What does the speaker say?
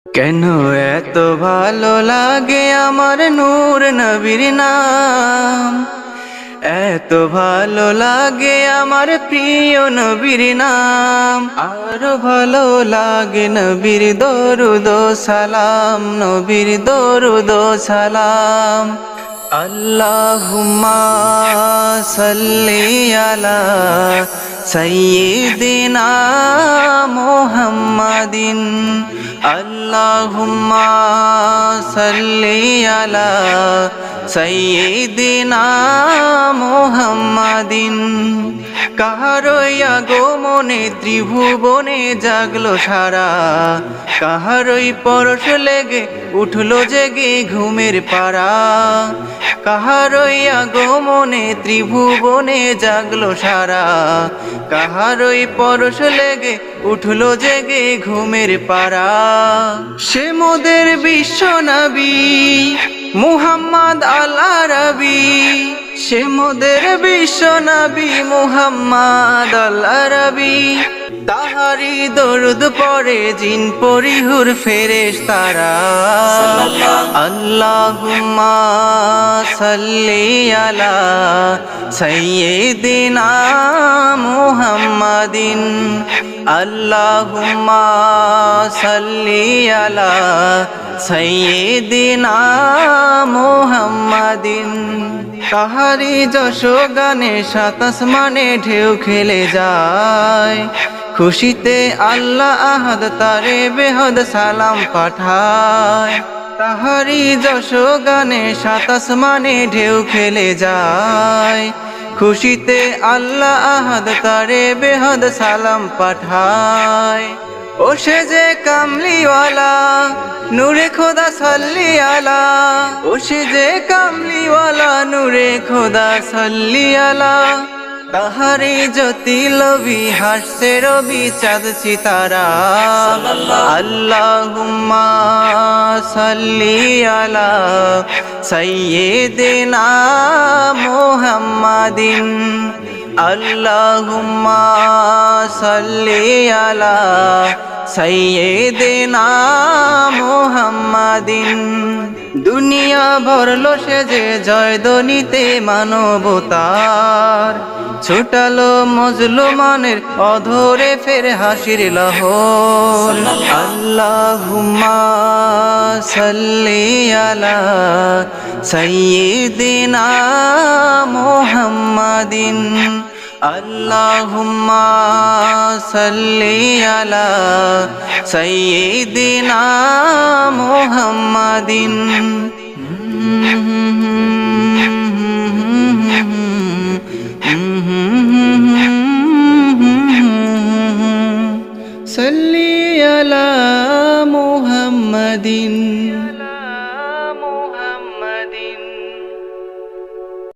কেন এত ভালো লাগে আমার নূর নবীর নাম, এত ভালো লাগে আমার প্রিয় নবীর নাম। আরো ভালো লাগে নবীর দরুদ ও সালাম, নবীর দরুদ ও সালাম। আল্লাহুম্মা সাল্লি আলা সাইয়্যিদিনা মুহাম্মাদিন, আল্লাহুম্মা সাল্লি আলা সাইয়্যিদিনা মুহাম্মাদিন। কাহারই আগমনে ত্রিভুবনে জাগলো সারা, কাহারই পরশ লেগে উঠলো জেগে ঘুমের পাড়া। কাহারই আগমনে ত্রিভুবনে জাগলো সারা, কাহারই পরশ লেগে উঠলো জেগে ঘুমের পাড়া। সে মোদের বিশ্ব নবী মুহাম্মদ আল আরবি, সে মোদের বিশ্ব নবী মুহাম্মদ আল আরবি। তাহারি দরুদ পড়ে জিন পরিহুর ফেরেশতারা। আল্লাহুম্মা সাল্লি আলা সাইয়্যিদিনা মুহাম্মাদিন, আল্লাহুম্মা সাল্লি আলা সাইয়্যিদিনা মুহাম্মাদিন। তাহারি যশ গানে সাত আসমানে ঢেউ খেলে যায়, খুশিতে আল্লাহ আহাদ তারে বেহদ সালাম পাঠায়। তাহারি যশ গানে সাত আসমানে ঢেউ খেলে যায়, খুশিতে আল্লাহ আহাদ তারে বেহদ সালাম পাঠায়। ও সে যে কামলিওয়ালা নূরে খোদা সাল্লি আলা, ও সে যে কামলিওয়ালা নূরে খোদা সাল্লি আলা। তাহারি জ্যোতি লবি হাসছে রবি চাঁদ সিতারা। আল্লাহুম্মা সাল্লি আলা সাইয়্যিদিনা মুহাম্মাদিন, আল্লাহুম্মা সাল্লি আলা সাইয়্যিদিনা মুহাম্মাদিন। দুনিয়া ভরলো সে যে জয়ধ্বনিতে মানবতার, ছুটালো মজলুমানের অধরে ফের হাসির লহর। আল্লাহুম্মা সাল্লি আলা সাইয়্যিদিনা মুহাম্মাদিন, আল্লাহুম্মা সাল্লি আলা সাইয়্যিদিনা মুহাম্মাদিন। সাল্লি আলা মুহাম্মাদিন।